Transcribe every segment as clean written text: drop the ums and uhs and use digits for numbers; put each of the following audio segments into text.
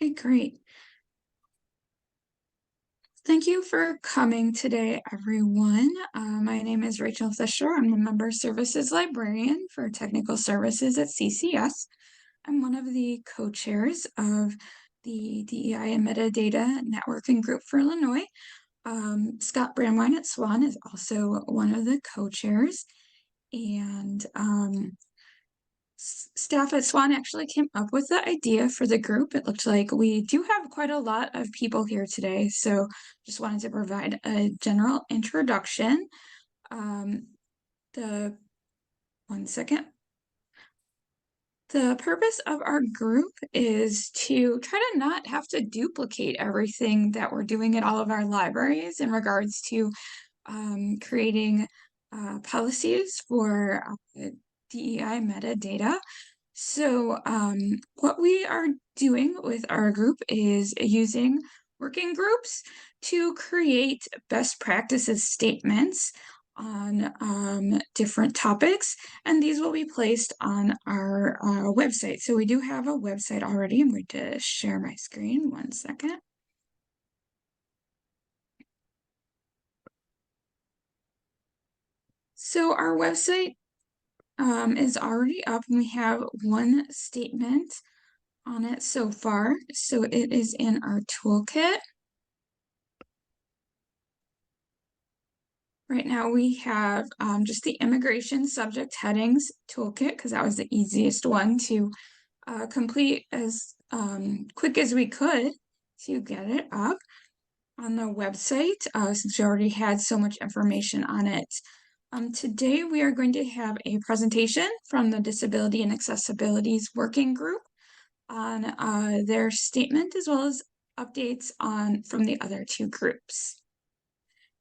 Okay, great. Thank you for coming today, everyone. My name is Rachel Fisher. I'm the Member Services Librarian for Technical Services at CCS. I'm one of the co-chairs of the DEI and Metadata Networking Group for Illinois. Scott Brandwine at Swan is also one of the co-chairs. And staff at Swan actually came up with the idea for the group. It looked like we do have quite a lot of people here today, so just wanted to provide a general introduction. One second. The purpose of our group is to try to not have to duplicate everything that we're doing at all of our libraries in regards to creating policies for DEI metadata. So what we are doing with our group is using working groups to create best practices statements on different topics, and these will be placed on our website. So we do have a website already. I'm going to share my screen. One second. So our website is already up, and we have one statement on it so far. So it is in our toolkit. Right now we have just the immigration subject headings toolkit, because that was the easiest one to complete as quick as we could to get it up on the website, since we already had so much information on it. Today we are going to have a presentation from the Disability and Accessibilities Working Group on their statement, as well as updates from the other two groups.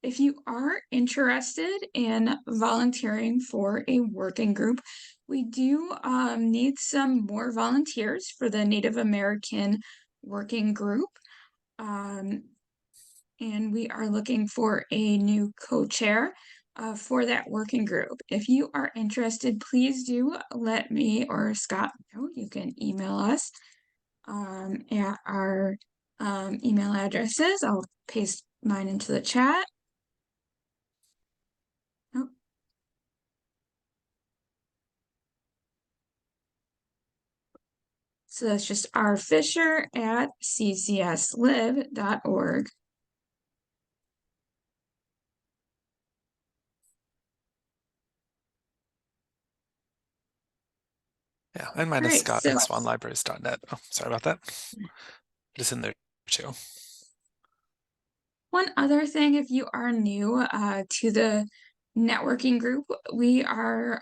If you are interested in volunteering for a working group, we do need some more volunteers for the Native American working group. And we are looking for a new co-chair for that working group. If you are interested, please do let me or Scott know. You can email us at our email addresses. I'll paste mine into the chat. Oh. So that's just rfisher@ccsliv.org. Yeah, and mine is Scott at swanlibraries.net. Oh, sorry about that. It's in there too. One other thing, if you are new to the networking group, we are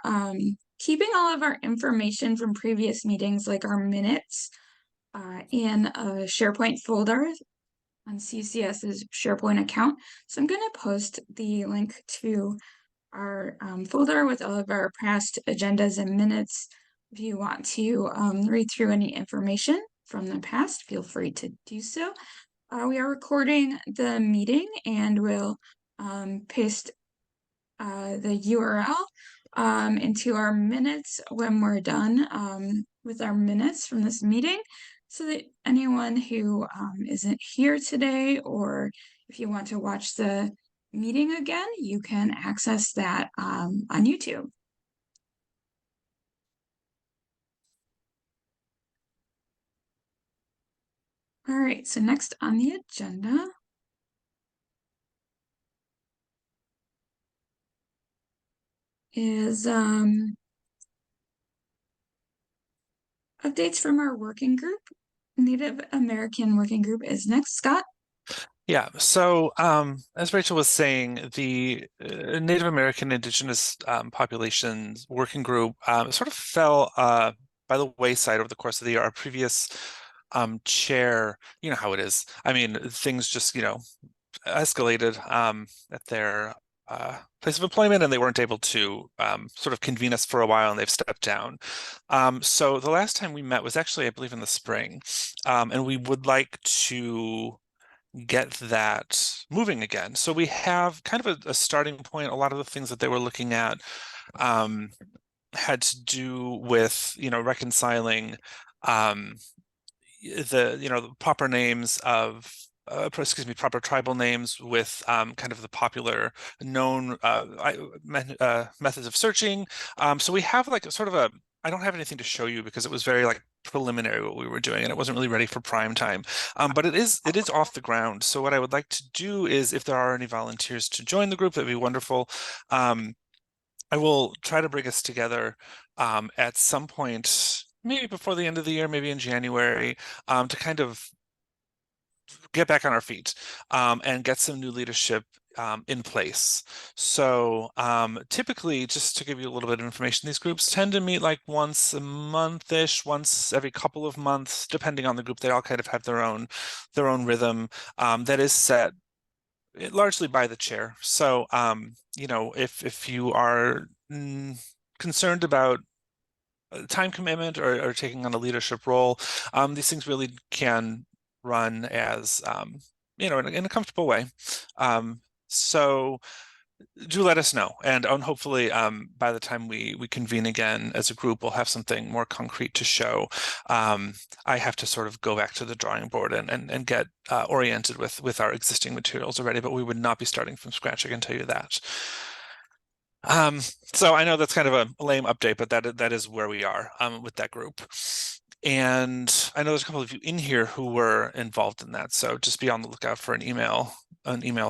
keeping all of our information from previous meetings, like our minutes, in a SharePoint folder on CCS's SharePoint account. So I'm going to post the link to our folder with all of our past agendas and minutes. If you want to read through any information from the past, feel free to do so. We are recording the meeting, and we'll paste the URL into our minutes when we're done with our minutes from this meeting, so that anyone who isn't here today, or if you want to watch the meeting again, you can access that on YouTube. All right, so next on the agenda is updates from our working group. Native American working group is next. Scott? Yeah, so as Rachel was saying, the Native American Indigenous Populations Working Group sort of fell by the wayside over the course of the year. Our previous chair, you know how it is. I mean, things just, escalated at their place of employment, and they weren't able to sort of convene us for a while, and they've stepped down. So the last time we met was actually, I believe, in the spring, and we would like to get that moving again. So we have kind of a starting point. A lot of the things that they were looking at had to do with, reconciling the proper names of proper tribal names with kind of the popular known methods of searching. So we have like sort of a, I don't have anything to show you because it was very like preliminary what we were doing and it wasn't really ready for prime time. But it is off the ground. So what I would like to do is if there are any volunteers to join the group, that'd be wonderful. I will try to bring us together at some point, maybe before the end of the year, maybe in January, to kind of get back on our feet and get some new leadership in place. So typically, just to give you a little bit of information, these groups tend to meet like once a month-ish, once every couple of months, depending on the group. They all kind of have their own rhythm that is set largely by the chair. So if you are concerned about time commitment or taking on a leadership role, these things really can run as in a comfortable way. So do let us know, and hopefully by the time we convene again as a group, we'll have something more concrete to show. I have to sort of go back to the drawing board and get oriented with our existing materials already, but we would not be starting from scratch, I can tell you that. So I know that's kind of a lame update, but that is where we are with that group. And I know there's a couple of you in here who were involved in that, so just be on the lookout for an email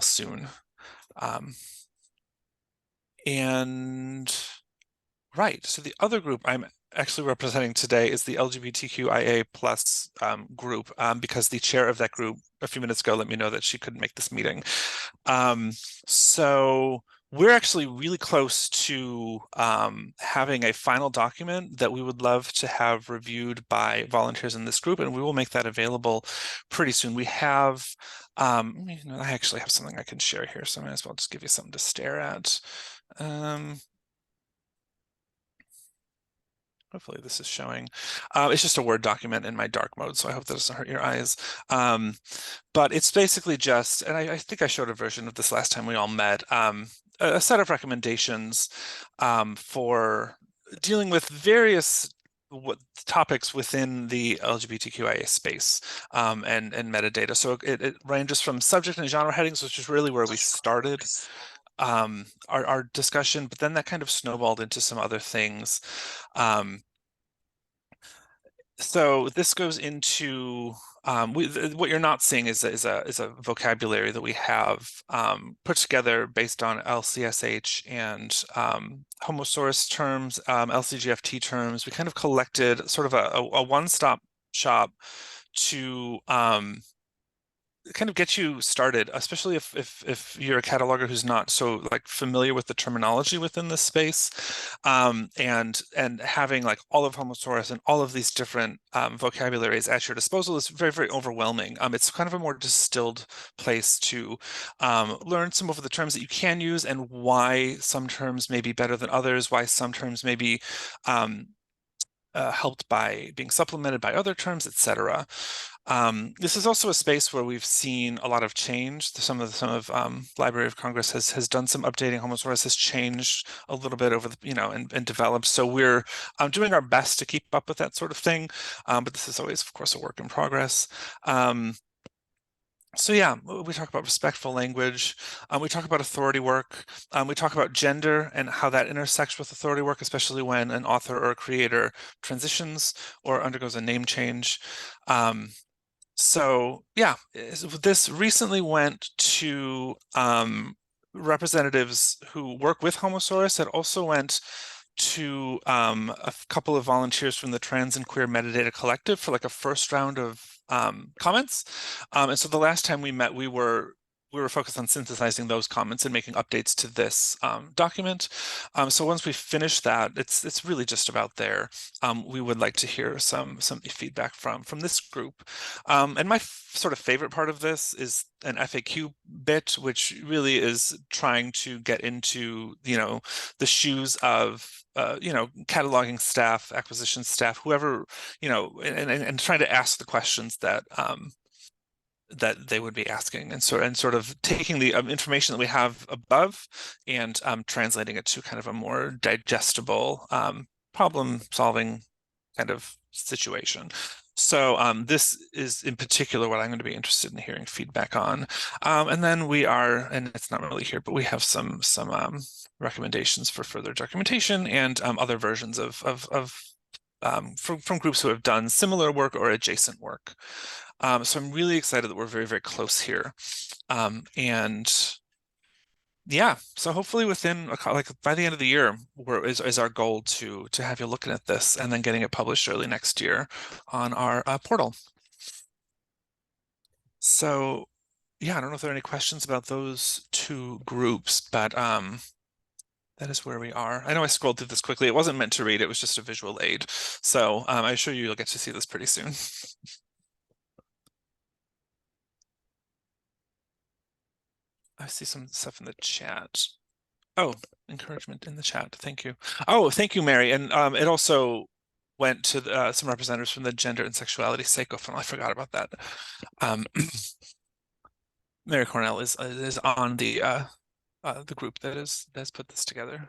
soon. And right, so the other group I'm actually representing today is the LGBTQIA plus group, because the chair of that group a few minutes ago let me know that she couldn't make this meeting. So we're actually really close to having a final document that we would love to have reviewed by volunteers in this group, and we will make that available pretty soon. We have, I actually have something I can share here, so I might as well just give you something to stare at. Hopefully this is showing. It's just a Word document in my dark mode, so I hope that doesn't hurt your eyes. But it's basically just, and I think I showed a version of this last time we all met, a set of recommendations for dealing with various topics within the LGBTQIA space and metadata. So it ranges from subject and genre headings, which is really where we started our discussion, but then that kind of snowballed into some other things. So this goes into what you're not seeing is a vocabulary that we have put together based on LCSH and Homosaurus terms, LCGFT terms. We kind of collected sort of a one-stop shop to kind of get you started, especially if you're a cataloger who's not so like familiar with the terminology within this space, and having like all of Homosaurus and all of these different vocabularies at your disposal is very, very overwhelming. It's kind of a more distilled place to learn some of the terms that you can use and why some terms may be better than others, why some terms may be helped by being supplemented by other terms, etc. This is also a space where we've seen a lot of change. Some of Library of Congress has done some updating. Homosaurus has changed a little bit over the and developed. So we're doing our best to keep up with that sort of thing. But this is always, of course, a work in progress. So yeah, we talk about respectful language. We talk about authority work. We talk about gender and how that intersects with authority work, especially when an author or a creator transitions or undergoes a name change. So yeah, this recently went to representatives who work with Homosaurus. It also went to a couple of volunteers from the Trans and Queer Metadata Collective for like a first round of comments. And so the last time we met, we were focused on synthesizing those comments and making updates to this document. So once we finish that, it's really just about there. We would like to hear some feedback from this group. And my sort of favorite part of this is an FAQ bit, which really is trying to get into the shoes of cataloging staff, acquisition staff, whoever, and trying to ask the questions that that they would be asking, and sort of taking the information that we have above and translating it to kind of a more digestible problem solving kind of situation. So this is in particular what I'm going to be interested in hearing feedback on. And then we are, and it's not really here, but we have some recommendations for further documentation and other versions from groups who have done similar work or adjacent work. So I'm really excited that we're very, very close here. And yeah, so hopefully within like by the end of the year is our goal to have you looking at this and then getting it published early next year on our portal. So yeah, I don't know if there are any questions about those two groups, but that is where we are. I know I scrolled through this quickly. It wasn't meant to read, it was just a visual aid. So I assure you you'll get to see this pretty soon. I see some stuff in the chat. Oh, encouragement in the chat. Thank you. Oh, thank you, Mary. And it also went to some representatives from the Gender and Sexuality Psycho Funnel. I forgot about that. Mary Cornell is on the group that's put this together.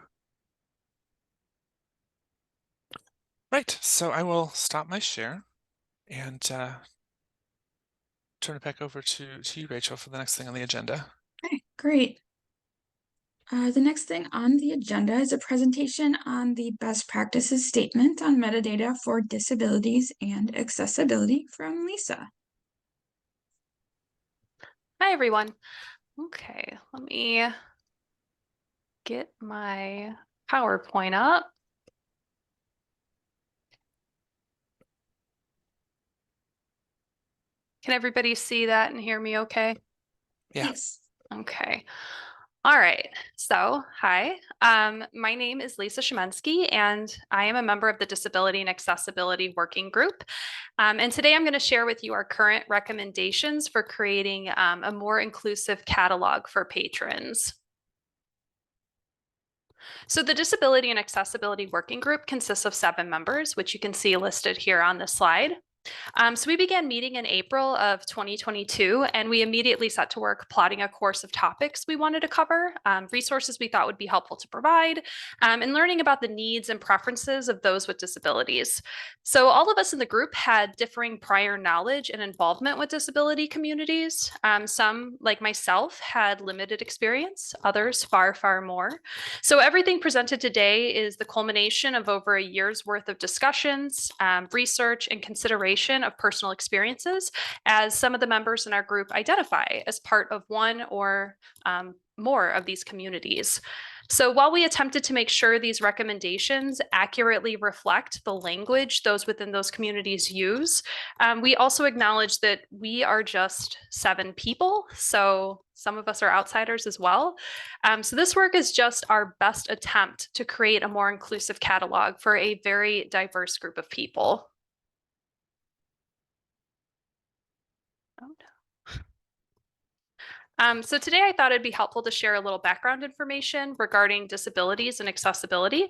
Right. So I will stop my share and turn it back over to you, Rachel, for the next thing on the agenda. Okay, great. The next thing on the agenda is a presentation on the best practices statement on metadata for disabilities and accessibility from Lisa. Hi, everyone. Okay, let me get my PowerPoint up. Can everybody see that and hear me okay? Yeah. Yes. Okay. All right. So, hi. My name is Lisa Shemensky, and I am a member of the Disability and Accessibility Working Group. And today I'm going to share with you our current recommendations for creating a more inclusive catalog for patrons. So the Disability and Accessibility Working Group consists of 7 members, which you can see listed here on this slide. So we began meeting in April of 2022, and we immediately set to work plotting a course of topics we wanted to cover, resources we thought would be helpful to provide, and learning about the needs and preferences of those with disabilities. So all of us in the group had differing prior knowledge and involvement with disability communities. Some, like myself, had limited experience, others far, far more. So everything presented today is the culmination of over a year's worth of discussions, research, and consideration of personal experiences, as some of the members in our group identify as part of one or more of these communities. So while we attempted to make sure these recommendations accurately reflect the language those within those communities use, we also acknowledge that we are just 7 people, so some of us are outsiders as well. So this work is just our best attempt to create a more inclusive catalog for a very diverse group of people. So today I thought it'd be helpful to share a little background information regarding disabilities and accessibility,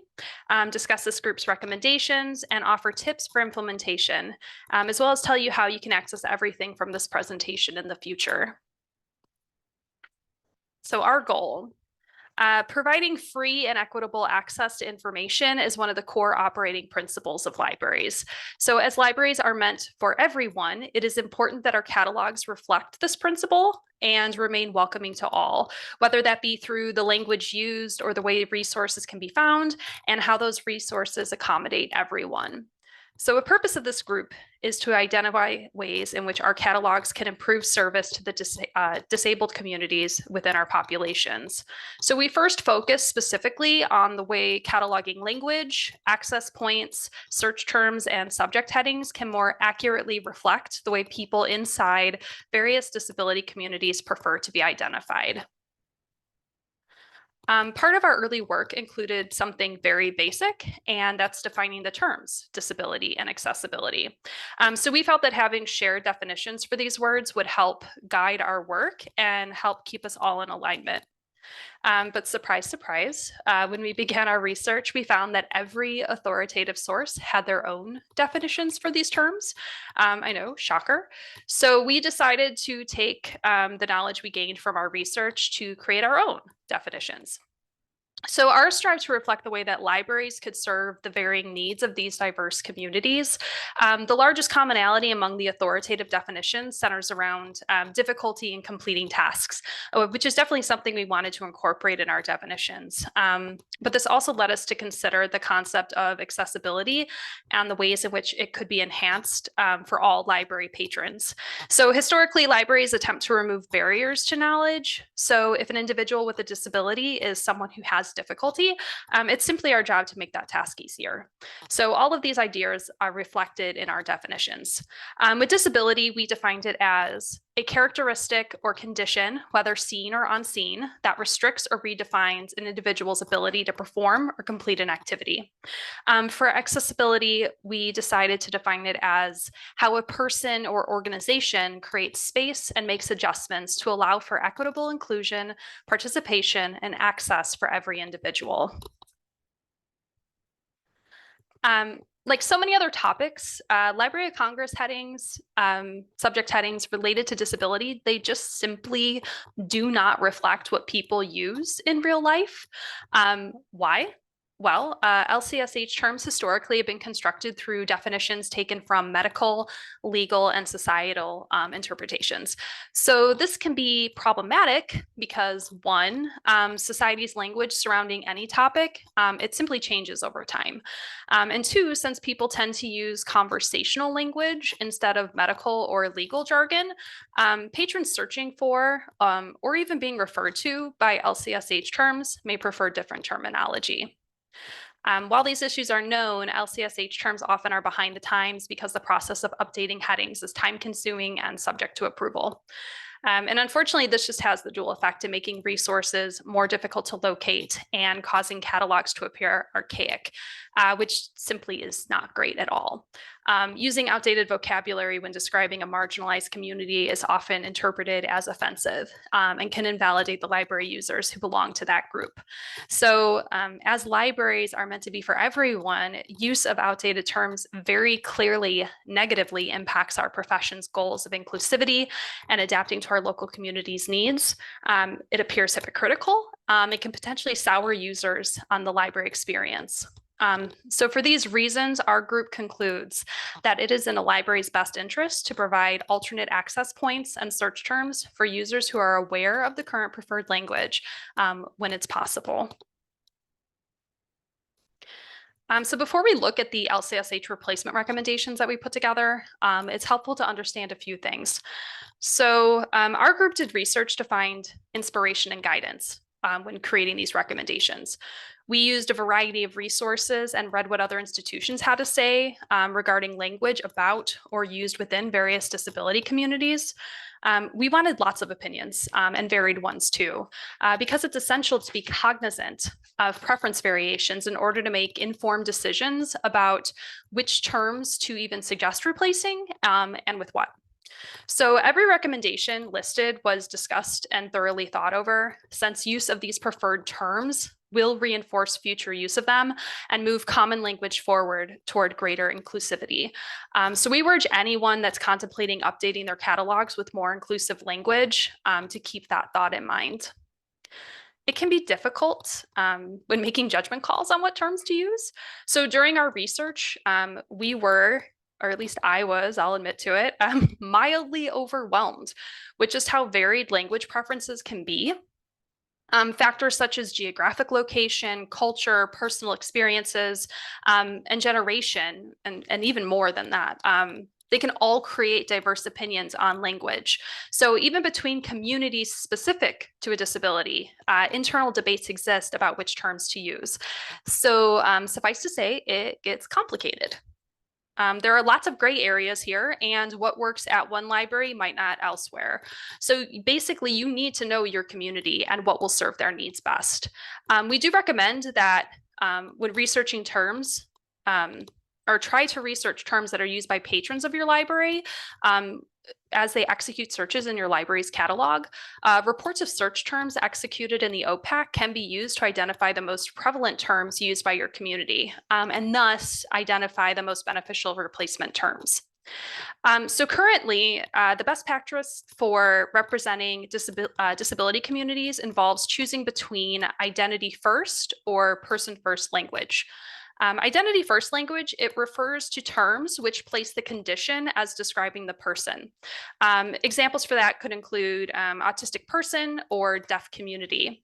discuss this group's recommendations, and offer tips for implementation, as well as tell you how you can access everything from this presentation in the future. So our goal. Providing free and equitable access to information is one of the core operating principles of libraries. So as libraries are meant for everyone, it is important that our catalogs reflect this principle and remain welcoming to all, whether that be through the language used or the way resources can be found and how those resources accommodate everyone. So a purpose of this group is to identify ways in which our catalogs can improve service to the disabled communities within our populations. So we first focus specifically on the way cataloging language, access points, search terms, and subject headings can more accurately reflect the way people inside various disability communities prefer to be identified. Part of our early work included something very basic, and that's defining the terms disability and accessibility. So we felt that having shared definitions for these words would help guide our work and help keep us all in alignment. But surprise, surprise, when we began our research, we found that every authoritative source had their own definitions for these terms. I know, shocker. So we decided to take the knowledge we gained from our research to create our own definitions. So ours strive to reflect the way that libraries could serve the varying needs of these diverse communities. The largest commonality among the authoritative definitions centers around difficulty in completing tasks, which is definitely something we wanted to incorporate in our definitions. But this also led us to consider the concept of accessibility and the ways in which it could be enhanced for all library patrons. So historically, libraries attempt to remove barriers to knowledge. So if an individual with a disability is someone who has difficulty, it's simply our job to make that task easier. So all of these ideas are reflected in our definitions. With disability, we defined it as a characteristic or condition, whether seen or unseen, that restricts or redefines an individual's ability to perform or complete an activity. For accessibility, we decided to define it as how a person or organization creates space and makes adjustments to allow for equitable inclusion, participation, and access for every individual. Like so many other topics, Library of Congress headings, subject headings related to disability, they just simply do not reflect what people use in real life. Why? Well, LCSH terms historically have been constructed through definitions taken from medical, legal, and societal interpretations. So this can be problematic because one, society's language surrounding any topic, it simply changes over time. And two, since people tend to use conversational language instead of medical or legal jargon, patrons searching for or even being referred to by LCSH terms may prefer different terminology. While these issues are known, LCSH terms often are behind the times because the process of updating headings is time-consuming and subject to approval. And unfortunately, this just has the dual effect of making resources more difficult to locate and causing catalogs to appear archaic, which simply is not great at all. Using outdated vocabulary when describing a marginalized community is often interpreted as offensive and can invalidate the library users who belong to that group. So as libraries are meant to be for everyone, use of outdated terms very clearly negatively impacts our profession's goals of inclusivity and adapting to our local community's needs. It appears hypocritical. It can potentially sour users on the library experience. So for these reasons, our group concludes that it is in a library's best interest to provide alternate access points and search terms for users who are aware of the current preferred language when it's possible. So before we look at the LCSH replacement recommendations that we put together, it's helpful to understand a few things. So our group did research to find inspiration and guidance when creating these recommendations. We used a variety of resources and read what other institutions had to say regarding language about or used within various disability communities. We wanted lots of opinions and varied ones too, because it's essential to be cognizant of preference variations in order to make informed decisions about which terms to even suggest replacing and with what. So every recommendation listed was discussed and thoroughly thought over, since use of these preferred terms will reinforce future use of them and move common language forward toward greater inclusivity. So we urge anyone that's contemplating updating their catalogs with more inclusive language to keep that thought in mind. It can be difficult when making judgment calls on what terms to use. So during our research, we were, or at least I was, I'll admit to it, mildly overwhelmed with just how varied language preferences can be. Factors such as geographic location, culture, personal experiences, and generation, and even more than that. They can all create diverse opinions on language. So even between communities specific to a disability, internal debates exist about which terms to use. So suffice to say, it gets complicated. There are lots of gray areas here, and what works at one library might not elsewhere. So basically, you need to know your community and what will serve their needs best. We do recommend that when researching terms, or try to research terms that are used by patrons of your library, as they execute searches in your library's catalog. Reports of search terms executed in the OPAC can be used to identify the most prevalent terms used by your community, and thus identify the most beneficial replacement terms. So currently, the best practice for representing disability communities involves choosing between identity first or person first language. Identity first language, it refers to terms which place the condition as describing the person. Examples for that could include autistic person or deaf community.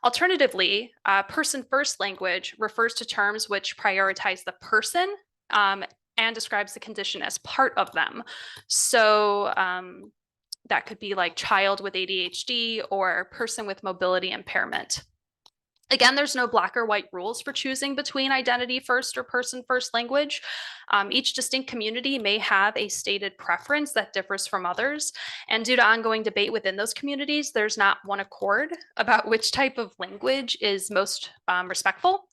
Alternatively, person first language refers to terms which prioritize the person and describes the condition as part of them. So that could be like child with ADHD or person with mobility impairment. Again, there's no black or white rules for choosing between identity first or person first language. Each distinct community may have a stated preference that differs from others. And due to ongoing debate within those communities, there's not one accord about which type of language is most respectful,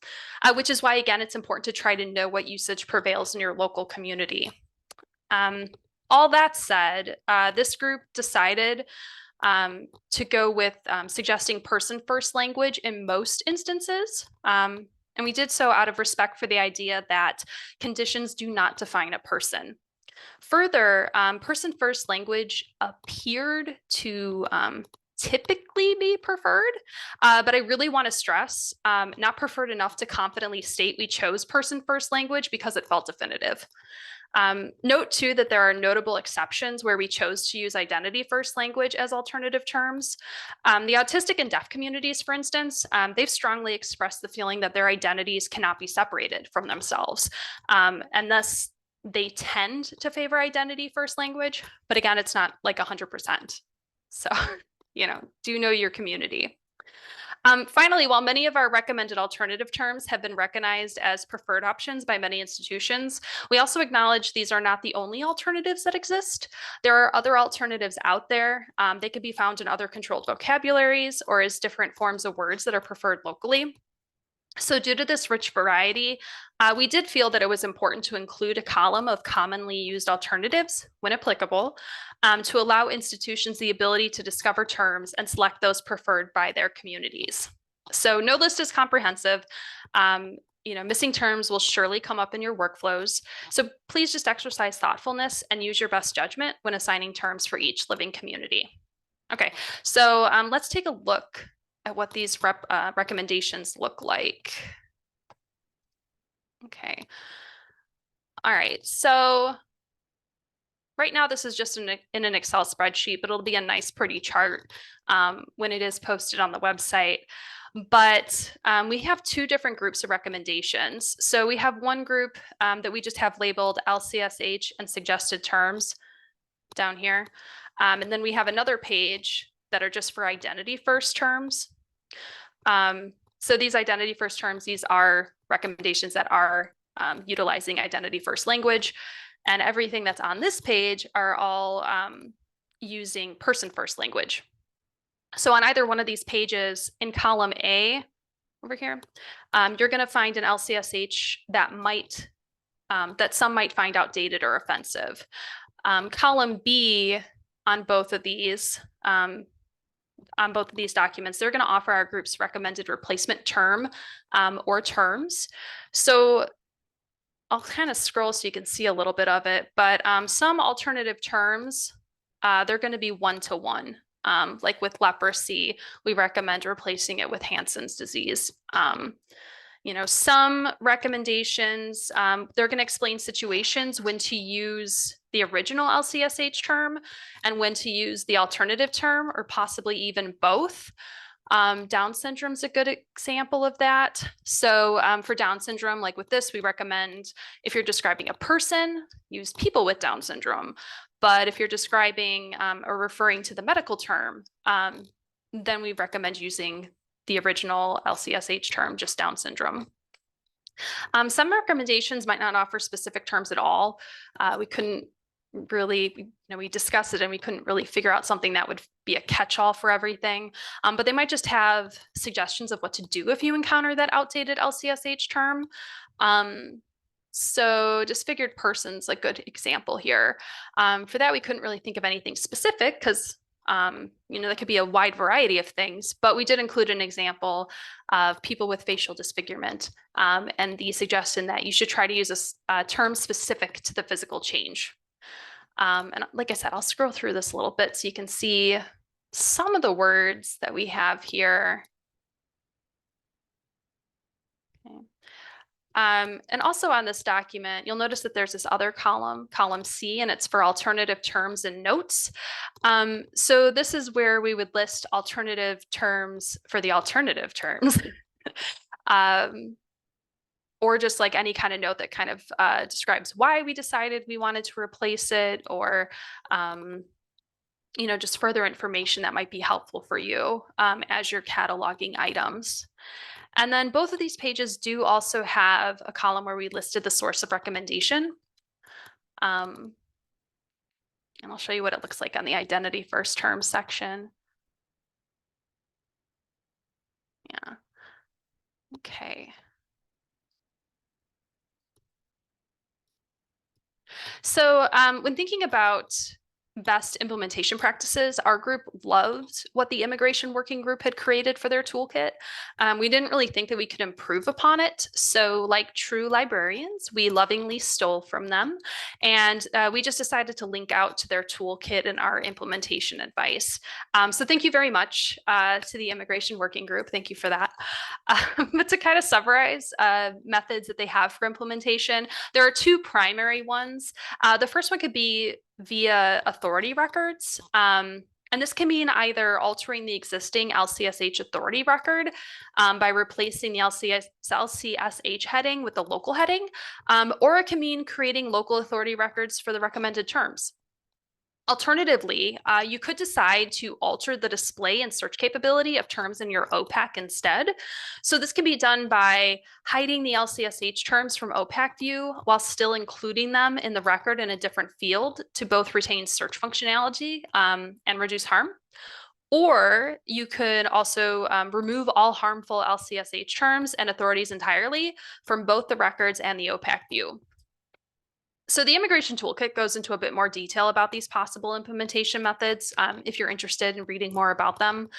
which is why, again, it's important to try to know what usage prevails in your local community. All that said, this group decided to go with suggesting person first language in most instances. And we did so out of respect for the idea that conditions do not define a person. Further, person first language appeared to typically be preferred, but I really want to stress not preferred enough to confidently state we chose person first language because it felt definitive. Note too that there are notable exceptions where we chose to use identity first language as alternative terms. The autistic and deaf communities, for instance, they've strongly expressed the feeling that their identities cannot be separated from themselves. And thus they tend to favor identity first language, but again, it's not like 100%. So, do know your community. Finally, while many of our recommended alternative terms have been recognized as preferred options by many institutions, we also acknowledge these are not the only alternatives that exist. There are other alternatives out there. They could be found in other controlled vocabularies or as different forms of words that are preferred locally. So due to this rich variety, we did feel that it was important to include a column of commonly used alternatives, when applicable, to allow institutions the ability to discover terms and select those preferred by their communities. So no list is comprehensive. Missing terms will surely come up in your workflows. So please just exercise thoughtfulness and use your best judgment when assigning terms for each living community. Okay, so let's take a look at what these recommendations look like. Okay. All right, so right now this is just in an Excel spreadsheet, but it'll be a nice pretty chart when it is posted on the website. But we have two different groups of recommendations. So we have one group that we just have labeled LCSH and suggested terms down here. And then we have another page that are just for identity first terms. So these identity first terms, these are recommendations that are utilizing identity first language, and everything that's on this page are all using person first language. So on either one of these pages in column A over here, you're going to find an LCSH that that some might find outdated or offensive. Column B on both of these documents, they're going to offer our group's recommended replacement term or terms. So I'll kind of scroll so you can see a little bit of it, but some alternative terms, they're going to be one-to-one. Like with leprosy, we recommend replacing it with Hansen's disease. Some recommendations, they're going to explain situations when to use the original LCSH term and when to use the alternative term, or possibly even both. Down syndrome is a good example of that. So for Down syndrome, like with this, we recommend if you're describing a person, use people with Down syndrome. But if you're describing or referring to the medical term, then we recommend using the original LCSH term, just Down syndrome. Some recommendations might not offer specific terms at all. We couldn't really, we discussed it and we couldn't really figure out something that would be a catch-all for everything. But they might just have suggestions of what to do if you encounter that outdated LCSH term. So disfigured person's a good example here. For that, we couldn't really think of anything specific because that could be a wide variety of things, but we did include an example of people with facial disfigurement and the suggestion that you should try to use a term specific to the physical change. And like I said, I'll scroll through this a little bit so you can see some of the words that we have here. Okay. And also on this document, you'll notice that there's this other column, column C, and it's for alternative terms and notes. So this is where we would list alternative terms for the alternative terms. Or just like any kind of note that kind of describes why we decided we wanted to replace it, or just further information that might be helpful for you as you're cataloging items. And then both of these pages do also have a column where we listed the source of recommendation. And I'll show you what it looks like on the identity first term section. Yeah. Okay. So when thinking about best implementation practices, our group loved what the immigration working group had created for their toolkit. We didn't really think that we could improve upon it. So like true librarians, we lovingly stole from them. And we just decided to link out to their toolkit and our implementation advice. So thank you very much to the immigration working group. Thank you for that. But to kind of summarize methods that they have for implementation, there are two primary ones. The first one could be via authority records. And this can mean either altering the existing LCSH authority record by replacing the LCSH heading with the local heading, or it can mean creating local authority records for the recommended terms. Alternatively, you could decide to alter the display and search capability of terms in your OPAC instead. So this can be done by hiding the LCSH terms from OPAC view while still including them in the record in a different field to both retain search functionality and reduce harm. Or you could also remove all harmful LCSH terms and authorities entirely from both the records and the OPAC view. So the immigration toolkit goes into a bit more detail about these possible implementation methods if you're interested in reading more about them.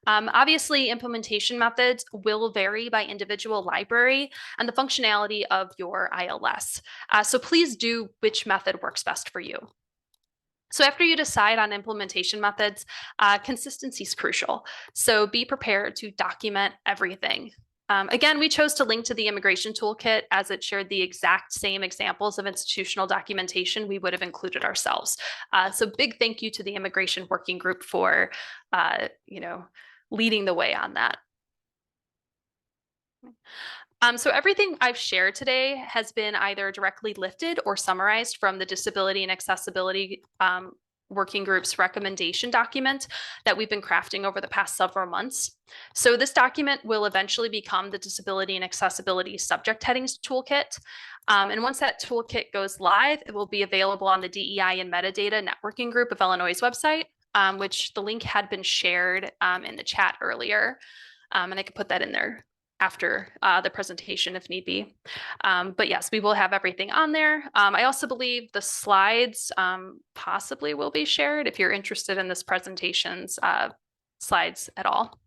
Obviously, implementation methods will vary by individual library and the functionality of your ILS. So please do which method works best for you. So after you decide on implementation methods, consistency is crucial. So be prepared to document everything. Again, we chose to link to the immigration toolkit as it shared the exact same examples of institutional documentation we would have included ourselves. So big thank you to the immigration working group for, leading the way on that. So everything I've shared today has been either directly lifted or summarized from the Disability and Accessibility Working Group's recommendation document that we've been crafting over the past several months. So this document will eventually become the Disability and Accessibility Subject Headings Toolkit. And once that toolkit goes live, it will be available on the DEI and Metadata Networking Group of Illinois' website, which the link had been shared in the chat earlier. And I could put that in there after the presentation if need be. But yes, we will have everything on there. I also believe the slides possibly will be shared if you're interested in this presentation's slides at all.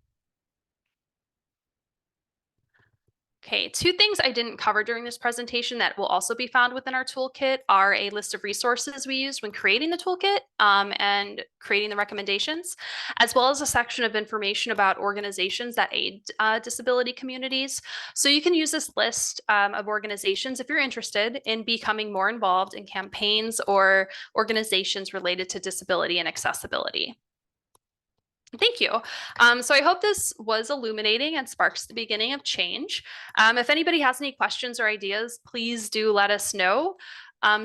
Okay, two things I didn't cover during this presentation that will also be found within our toolkit are a list of resources we used when creating the toolkit and creating the recommendations, as well as a section of information about organizations that aid disability communities. So you can use this list of organizations if you're interested in becoming more involved in campaigns or organizations related to disability and accessibility. Thank you. So I hope this was illuminating and sparks the beginning of change. If anybody has any questions or ideas, please do let us know.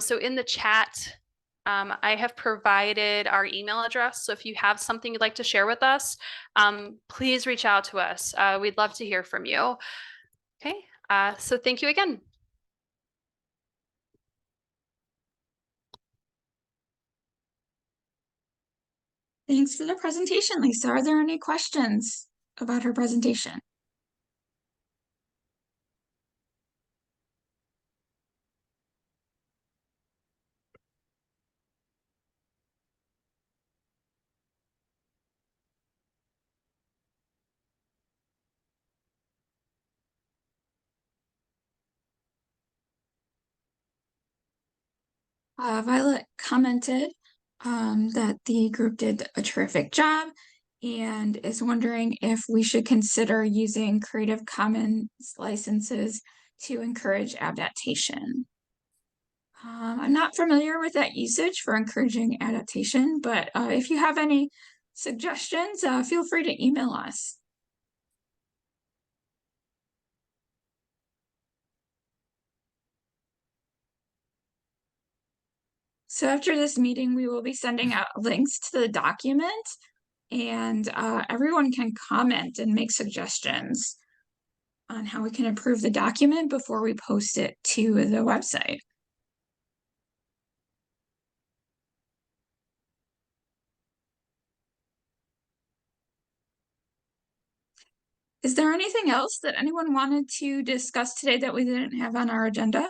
So in the chat, I have provided our email address. So if you have something you'd like to share with us, please reach out to us. We'd love to hear from you. Okay, so thank you again. Thanks for the presentation, Lisa. Are there any questions about her presentation? Violet commented that the group did a terrific job and is wondering if we should consider using Creative Commons licenses to encourage adaptation. I'm not familiar with that usage for encouraging adaptation, but if you have any suggestions, feel free to email us. So after this meeting, we will be sending out links to the document, and everyone can comment and make suggestions on how we can improve the document before we post it to the website. Is there anything else that anyone wanted to discuss today that we didn't have on our agenda?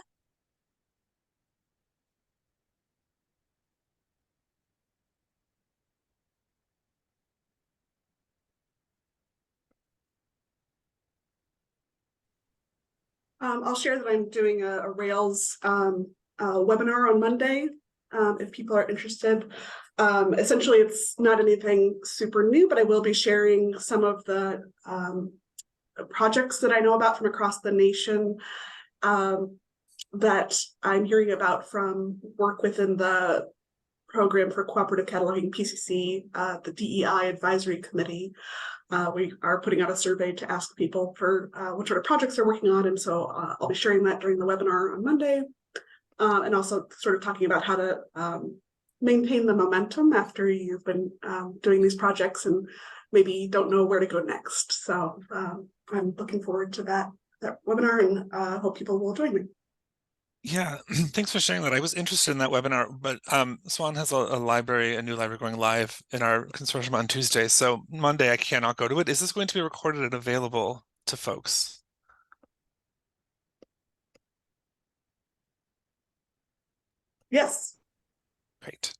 I'll share that I'm doing a Rails webinar on Monday, if people are interested. Essentially, it's not anything super new, but I will be sharing some of the projects that I know about from across the nation that I'm hearing about from work within the Program for Cooperative Cataloging, PCC, the DEI Advisory Committee. We are putting out a survey to ask people for what sort of projects they're working on, and so I'll be sharing that during the webinar on Monday, and also sort of talking about how to maintain the momentum after you've been doing these projects and maybe don't know where to go next. So I'm looking forward to that webinar, and hope people will join me. Yeah, thanks for sharing that. I was interested in that webinar, but Swan has a new library going live in our consortium on Tuesday. So Monday I cannot go to it. Is this going to be recorded and available to folks? Yes. Great.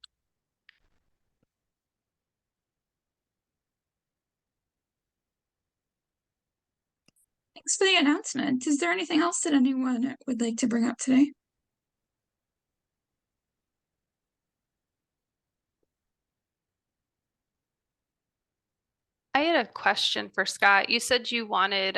Thanks for the announcement. Is there anything else that anyone would like to bring up today? I had a question for Scott. You said you wanted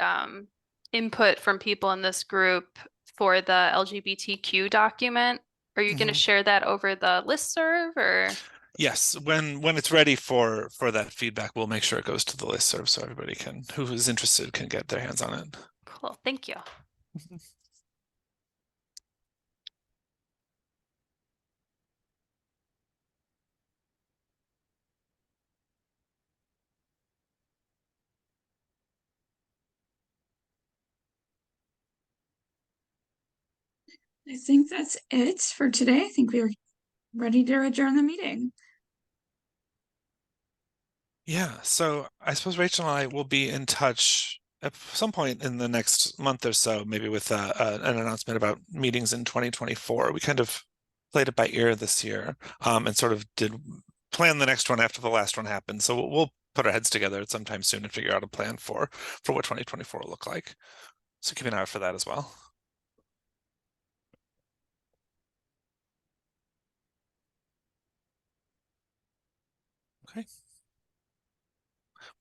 input from people in this group for the LGBTQ document. Are you going to share that over the listserv, or? Yes, when it's ready for that feedback, we'll make sure it goes to the listserv so everybody who is interested can get their hands on it. Cool, thank you. I think that's it for today. I think we're ready to adjourn the meeting. Yeah, so I suppose Rachel and I will be in touch at some point in the next month or so, maybe with an announcement about meetings in 2024. We kind of played it by ear this year, and sort of did plan the next one after the last one happened. So we'll put our heads together at some time soon and figure out a plan for what 2024 will look like. So keep an eye out for that as well. Okay.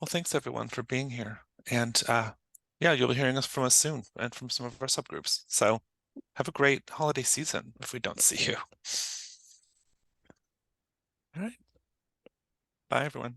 Well, thanks everyone for being here. And yeah, you'll be hearing from us soon and from some of our subgroups. So have a great holiday season if we don't see you. All right. Bye, everyone.